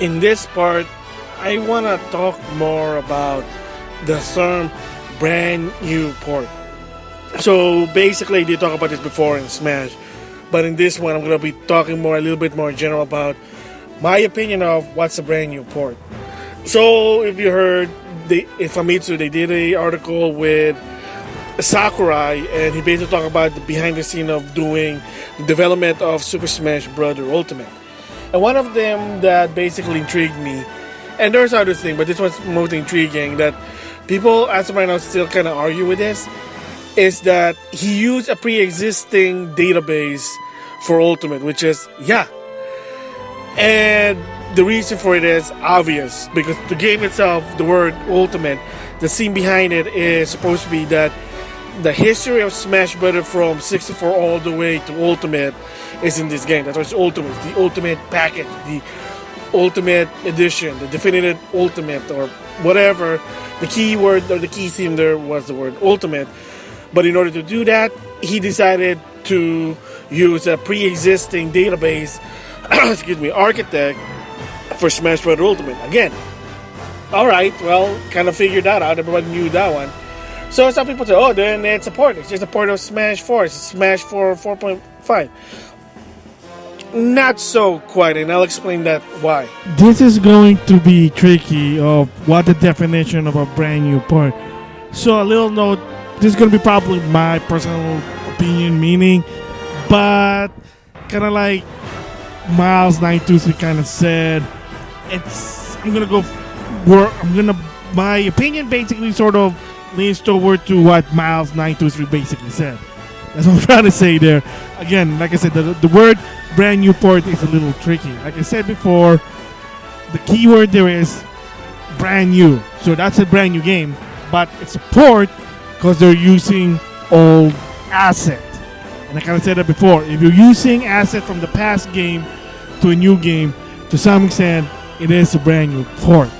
In this part, I want to talk more about the term brand new port. So basically, they talk about this before in Smash, but in this one, I'm going to be talking a little bit more general about my opinion of what's a brand new port. So if you heard, in Famitsu, they did an article with Sakurai, and he basically talked about the behind the scene of doing the development of Super Smash Bros. Ultimate. And one of them that basically intrigued me, and there's other things, but this was most intriguing, that people as of right now still kind of argue with this, is that he used a pre-existing database for Ultimate, which is, yeah. And the reason for it is obvious, because the game itself, the word Ultimate, the scene behind it is supposed to be that the history of Smash Bros. From 64 all the way to Ultimate is in this game. That's why it's Ultimate, the Ultimate package, the Ultimate Edition, the definitive Ultimate, or whatever. The key word or the key theme there was the word Ultimate. But in order to do that, he decided to use a pre-existing database, architect for Smash Bros. Ultimate. Again, alright, well, kind of figured that out. Everybody knew that one. So some people say, oh, then it's a port. It's just a port of Smash 4. It's Smash 4 4.5. Not so quite, and I'll explain that why. This is going to be tricky of what the definition of a brand new port. So a little note, this is going to be probably my personal opinion, meaning, but kind of like Miles 923 kind of said, my opinion basically sort of leans toward to what Miles 923 basically said. That's what I'm trying to say there. Again, like I said, the word brand new port is a little tricky. Like I said before, the key word there is brand new. So that's a brand new game, but it's a port because they're using old asset. And I kind of said that before. If you're using asset from the past game to a new game, to some extent, it is a brand new port.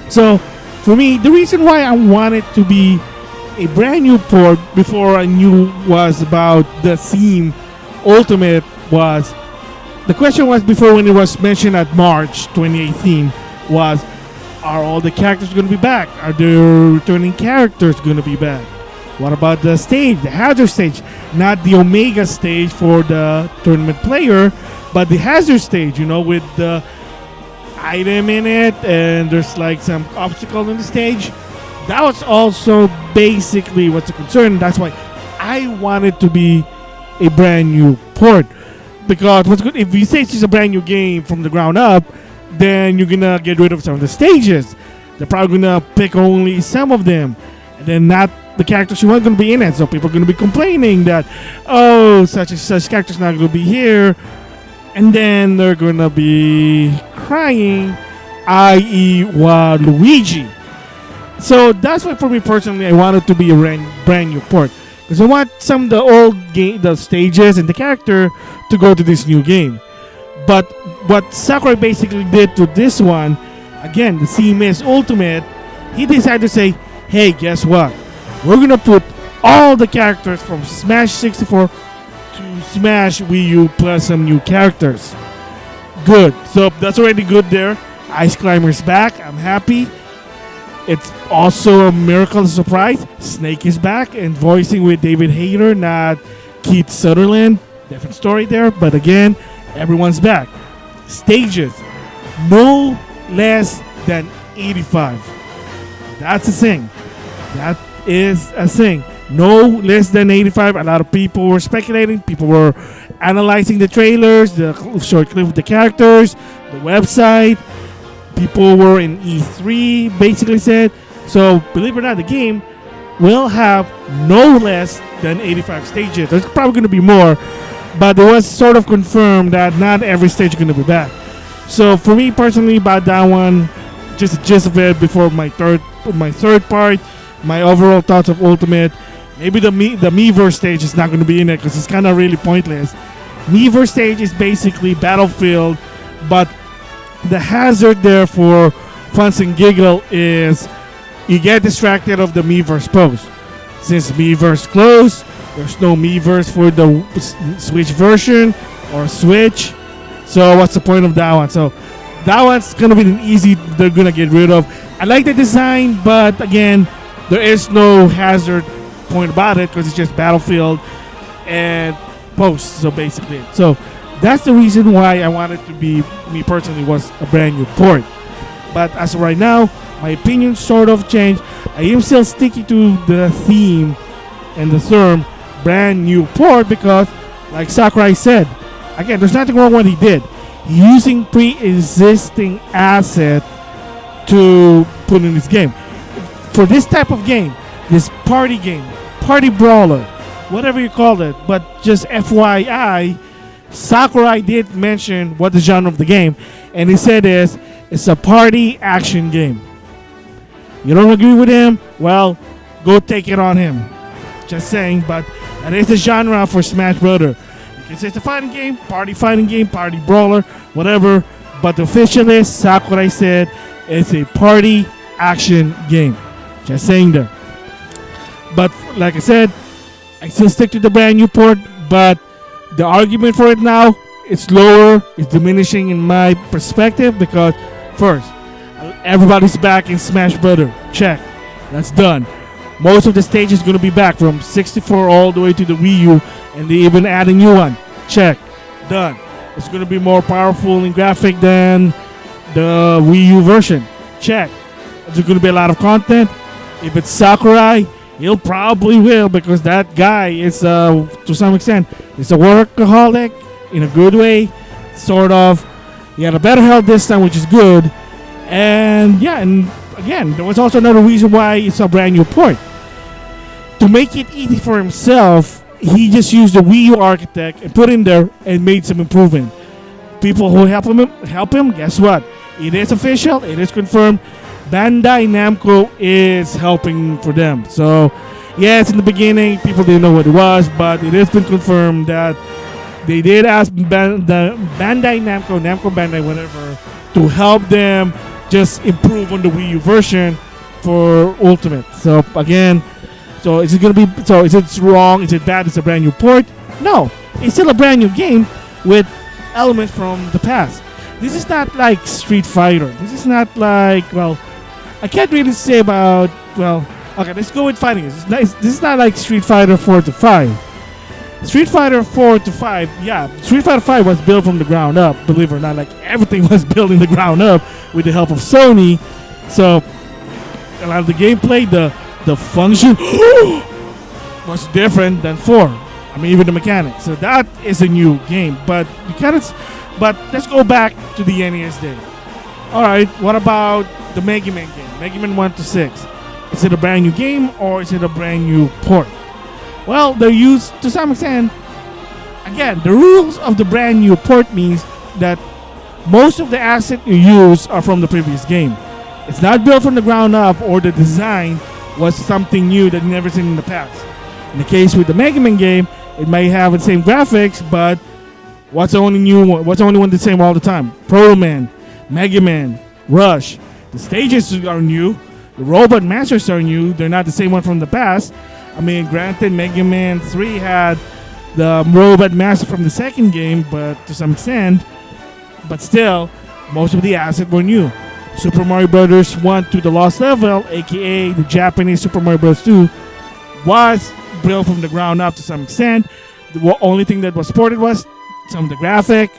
So for me, the reason why I wanted to be a brand new port before I knew was about the theme Ultimate was, the question was before when it was mentioned at March 2018 was, are all the characters going to be back? Are the returning characters going to be back? What about the stage, the hazard stage? Not the Omega stage for the tournament player, but the hazard stage, with the item in it, and there's like some obstacle in the stage. That was also basically what's a concern. That's why I wanted to be a brand new port, because what's good if you say it's just a brand new game from the ground up, then you're gonna get rid of some of the stages. They're probably gonna pick only some of them, and then not the characters who aren't gonna be in it. So people are gonna be complaining that, oh, such and such character's not gonna be here, and then they're gonna be crying, i.e. Waluigi. So that's why for me personally, I wanted to be a brand new port, because I want some of the old game, the stages and the character to go to this new game. But what Sakurai basically did to this one, again, the theme is Ultimate. He decided to say, hey, guess what? We're gonna put all the characters from Smash 64 to Smash Wii U plus some new characters. Good. So that's already good there. Ice Climber's back. I'm happy. It's also a miracle surprise. Snake is back and voicing with David Hayter, not Keith Sutherland. Different story there, but again, everyone's back. Stages, no less than 85. That's a thing. That is a thing. No less than 85. A lot of people were speculating. People were analyzing the trailers, the short clip of the characters, the website. People were in E3 basically said. So believe it or not, the game will have no less than 85 stages. There's probably going to be more, but it was sort of confirmed that not every stage is going to be back. So for me personally, about that one, just a gist of it before my third part, my overall thoughts of Ultimate. Maybe the Miiverse stage is not going to be in it because it's kind of really pointless. Miiverse stage is basically Battlefield, but the hazard there for funs and giggle is you get distracted of the Miiverse pose. Since Miiverse closed, there's no Miiverse for the Switch version or Switch. So what's the point of that one? So that one's gonna be an easy. They're gonna get rid of. I like the design, but again, there is no hazard point about it because it's just Battlefield and post. So basically, so that's the reason why I wanted to be me personally was a brand new port. But as of right now, my opinion sort of changed. I am still sticking to the theme and the term brand new port because, like Sakurai said, again, there's nothing wrong with what he did. Using pre-existing asset to put in this game. For this type of game, this party game, party brawler, whatever you call it, but just FYI, Sakurai did mention what the genre of the game, and he said it's a party action game. You don't agree with him? Well, go take it on him. Just saying, but that is the genre for Smash Brother. You can say it's a fighting game, party brawler, whatever. But the official is Sakurai said it's a party action game. Just saying there. But like I said, I still stick to the brand new port. But the argument for it now, it's lower, it's diminishing in my perspective because first, everybody's back in Smash Brother. Check. That's done. Most of the stages going to be back from 64 all the way to the Wii U, and they even add a new one. Check. Done. It's going to be more powerful in graphic than the Wii U version. Check. There's going to be a lot of content. If it's Sakurai, he'll probably will because that guy is, to some extent, is a workaholic in a good way. Sort of. He had a better health this time, which is good. And yeah, and again, there was also another reason why it's a brand new port. To make it easy for himself, he just used the Wii U architect and put in there and made some improvement. People who help him, guess what? It is official, it is confirmed. Bandai Namco is helping for them. So, yes, in the beginning, people didn't know what it was, but it has been confirmed that they did ask the Bandai Namco, Bandai, whatever, to help them just improve on the Wii U version for Ultimate. So again, so is it gonna be? So is it wrong? Is it bad? It's a brand new port? No, it's still a brand new game with elements from the past. This is not like Street Fighter. This is not like I can't really say about Okay, let's go with fighting. This is not like Street Fighter 4 to 5. Street Fighter 4 to 5, yeah, Street Fighter 5 was built from the ground up, believe it or not. Like, everything was built in the ground up with the help of Sony. So, a lot of the gameplay, the function was different than 4. I mean, even the mechanics. So, that is a new game. But let's go back to the NES day. Alright, what about the Mega Man game? Mega Man 1 to 6. Is it a brand new game or is it a brand new port? Well, they're used to some extent. Again, the rules of the brand new port means that most of the assets you use are from the previous game. It's not built from the ground up, or the design was something new that you never seen in the past. In the case with the Mega Man game, it may have the same graphics, but what's the only new one? What's the only one the same all the time? Proto Man, Mega Man, Rush. The stages are new. The Robot Masters are new. They're not the same one from the past. I mean, granted, Mega Man 3 had the Robot Master from the second game, but to some extent, but still, most of the assets were new. Super Mario Bros. 1 to the Lost Level, aka the Japanese Super Mario Bros. 2, was built from the ground up to some extent. The only thing that was ported was some of the graphic,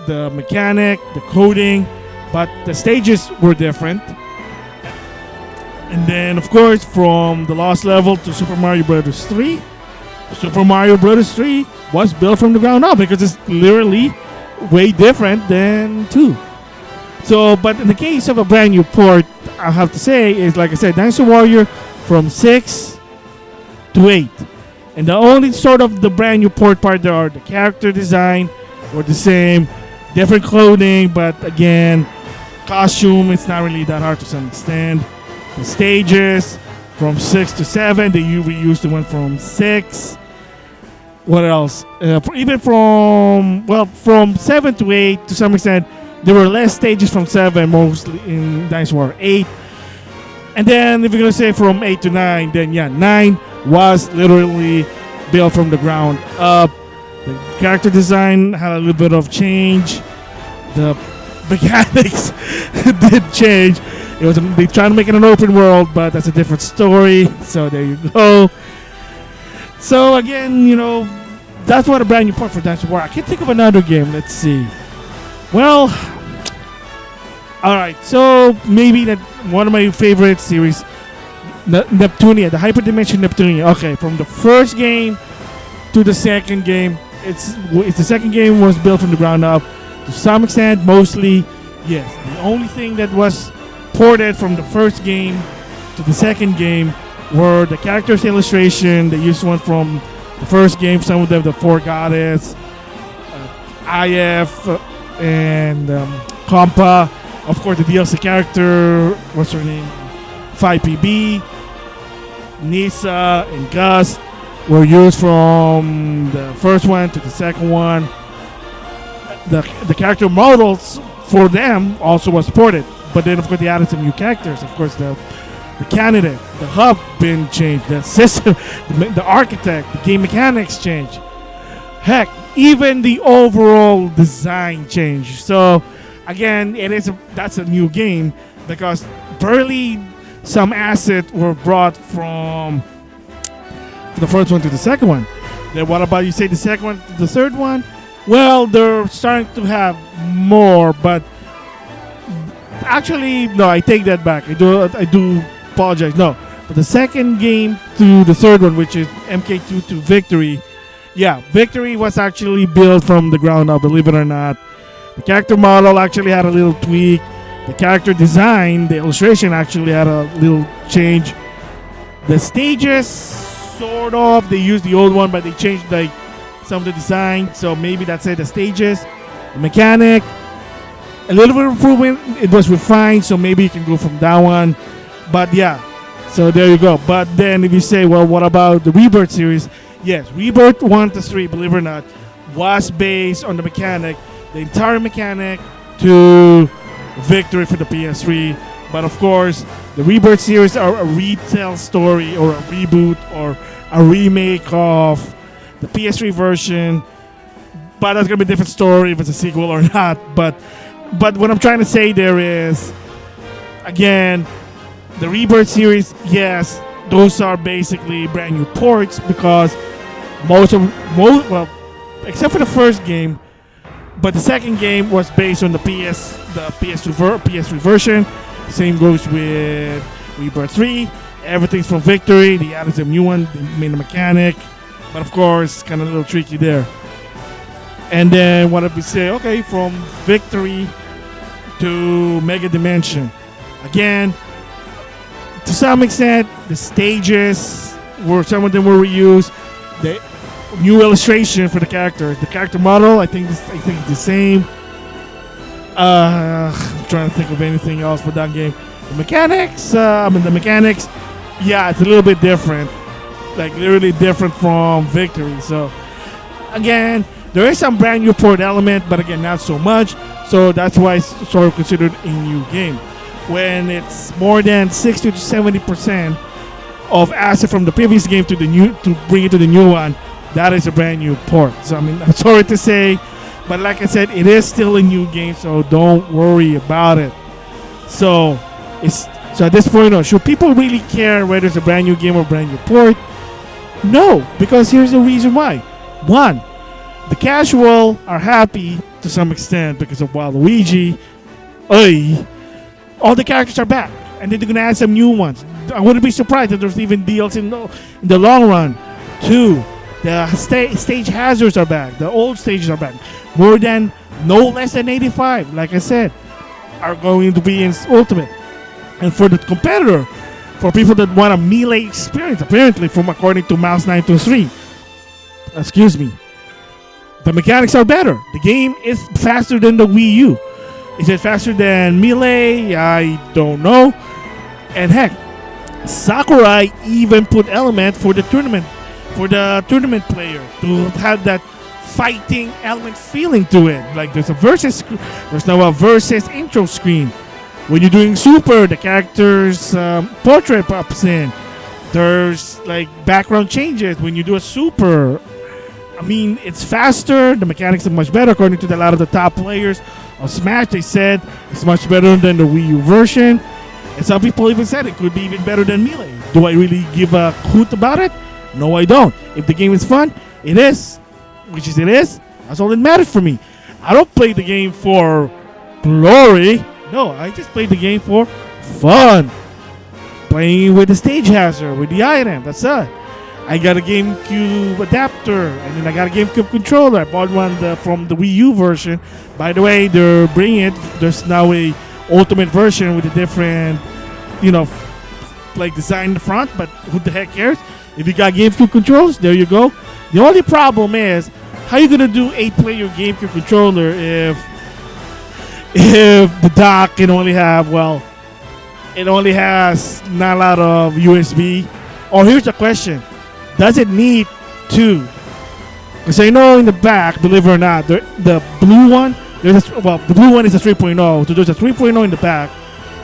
the mechanic, the coding, but the stages were different. And then, of course, from the Lost Level to Super Mario Bros. 3, Super Mario Bros. 3 was built from the ground up because it's literally way different than 2. So, but in the case of a brand new port, I have to say, is like I said, Dynasty Warrior from 6 to 8. And the only sort of the brand new port part there are the character design were the same, different clothing, but again, costume, it's not really that hard to some extent. The stages from 6 to 7, they reused the one from 6. What else? Even from 7 to 8, to some extent, there were less stages from 7, mostly in Dynasty Warrior 8. And then if you're going to say from 8 to 9, then yeah, 9 was literally built from the ground up. The character design had a little bit of change. The mechanics did change. They trying to make it an open world, but that's a different story. So there you go. So again, that's what a brand new port for Dynasty War. I can't think of another game. Let's see. Well, all right. So maybe that one of my favorite series, Neptunia, the Hyperdimension Neptunia. Okay, from the first game to the second game, it's the second game was built from the ground up. To some extent, mostly, yes. The only thing that was ported from the first game to the second game were the characters' illustration. They used one from the first game. Some of them, the Four Goddess, IF, and Compa. Of course, the DLC character, what's her name? 5PB, Nisa, and Gus were used from the first one to the second one. The character models for them also was ported. But then, of course, they added some new characters. Of course, the candidate, the hub been changed, the system, the architect, the game mechanics changed. Heck, even the overall design changed. So, again, that's a new game because barely some assets were brought from the first one to the second one. Then what about you say the second one to the third one? Well, they're starting to have more, but actually, no, I take that back. I do apologize. No, for the second game to the third one, which is MK2 to Victory, yeah, Victory was actually built from the ground up, believe it or not. The character model actually had a little tweak. The character design, the illustration actually had a little change. The stages, sort of, they used the old one, but they changed some of the design. So maybe that's it. The stages, the mechanic, a little bit of improvement. It was refined, so maybe you can go from that one. But yeah, so there you go. But then if you say, well, what about the Rebirth series? Yes, Rebirth 1 to 3, believe it or not, was based on the mechanic, the entire mechanic to Victory for the PS3. But of course, the Rebirth series are a retell story or a reboot or a remake of the PS3 version. But that's going to be a different story if it's a sequel or not. But what I'm trying to say there is, again, the Rebirth series, yes, those are basically brand new ports because except for the first game, but the second game was based on the PS3 version. Same goes with Rebirth 3. Everything's from Victory. They added some new one. They made a mechanic, but of course, kind of a little tricky there. And then what if we say, okay, from Victory to Mega Dimension, again, to some extent, the stages some of them were reused. The new illustration for the characters, the character model, I think it's the same. I'm trying to think of anything else for that game. The mechanics, yeah, it's a little bit different, like literally different from Victory. So again, there is some brand new port element, but again, not so much. So that's why it's sort of considered a new game. When it's more than 60 to 70% of asset from the previous game to bring it to the new one, that is a brand new port. So I mean, I'm sorry to say, but like I said, it is still a new game, so don't worry about it. So at this point, should people really care whether it's a brand new game or brand new port? No, because here's the reason why. One, the casual are happy to some extent because of Waluigi. All the characters are back, and then they're gonna add some new ones. I wouldn't be surprised if there's even deals in the long run. Two, the stage hazards are back. The old stages are back. No less than 85, like I said, are going to be in Ultimate. And for the competitor, for people that want a melee experience, apparently, according to Mouse923, the mechanics are better. The game is faster than the Wii U. Is it faster than Melee? I don't know. And heck, Sakurai even put element for the tournament player to have that fighting element feeling to it. Like there's now a versus intro screen. When you're doing super, the character's portrait pops in. There's like background changes when you do a super. I mean, it's faster. The mechanics are much better according to a lot of the top players of Smash. They said it's much better than the Wii U version. And some people even said it could be even better than Melee. Do I really give a hoot about it? No, I don't. If the game is fun, it is. Which is it is. That's all that matters for me. I don't play the game for glory. No, I just play the game for fun. Playing with the stage hazard, with the item. That's it. I got a GameCube adapter, and then I got a GameCube controller. I bought one from the Wii U version. By the way, they're bringing it. There's now a ultimate version with a different, like design in the front. But who the heck cares? If you got GameCube controls, there you go. The only problem is how you gonna do 8-player GameCube controller if the dock can only have it only has not a lot of USB. Or here's the question. Does it need 2? Because I know in the back, believe it or not, the blue one, the blue one is a 3.0. So there's a 3.0 in the back,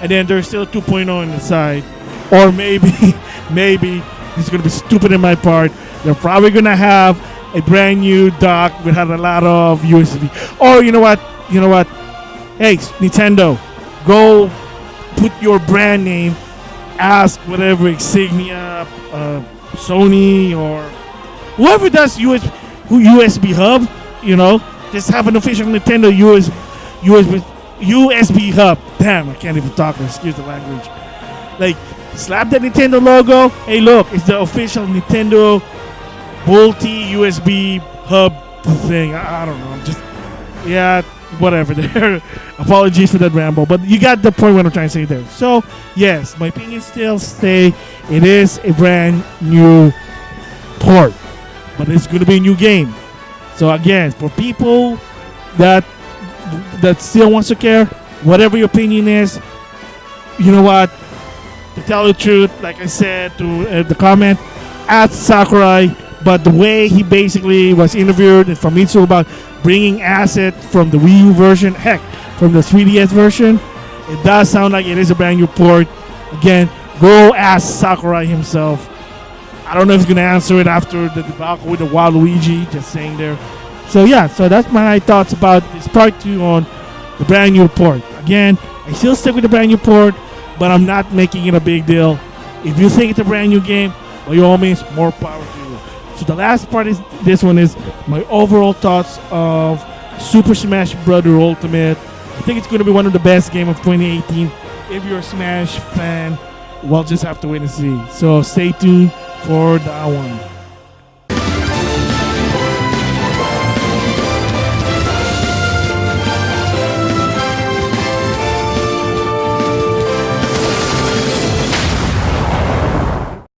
and then there's still a 2.0 on the side. Or maybe, this is going to be stupid in my part, they're probably going to have a brand new dock that has a lot of USB. Or you know what? Hey, Nintendo, go put your brand name, ask whatever Insignia, Sony, or whoever does USB hub, just have an official Nintendo USB hub. Damn, I can't even talk. Excuse the language. Like, slap that Nintendo logo. Hey, look, it's the official Nintendo multi USB hub thing. I don't know. Whatever there. Apologies for that ramble, but you got the point what I'm trying to say there. So, yes, my opinion still stay. It is a brand new port, but it's going to be a new game. So again, for people that still wants to care, whatever your opinion is, you know what? To tell the truth, like I said to the comment, at Sakurai, but the way he basically was interviewed and Famitsu about bringing asset from the Wii U version, heck, from the 3DS version, it does sound like it is a brand new port. Again, go ask Sakurai himself. I don't know if he's going to answer it after the debacle with the Waluigi, just saying there. So yeah, so that's my thoughts about this part 2 on the brand new port. Again, I still stick with the brand new port, but I'm not making it a big deal. If you think it's a brand new game, by all means, more power to you. So the last part is this one is my overall thoughts of Super Smash Bros. Ultimate. I think it's going to be one of the best games of 2018. If you're a Smash fan, we'll just have to wait and see. So stay tuned for that one.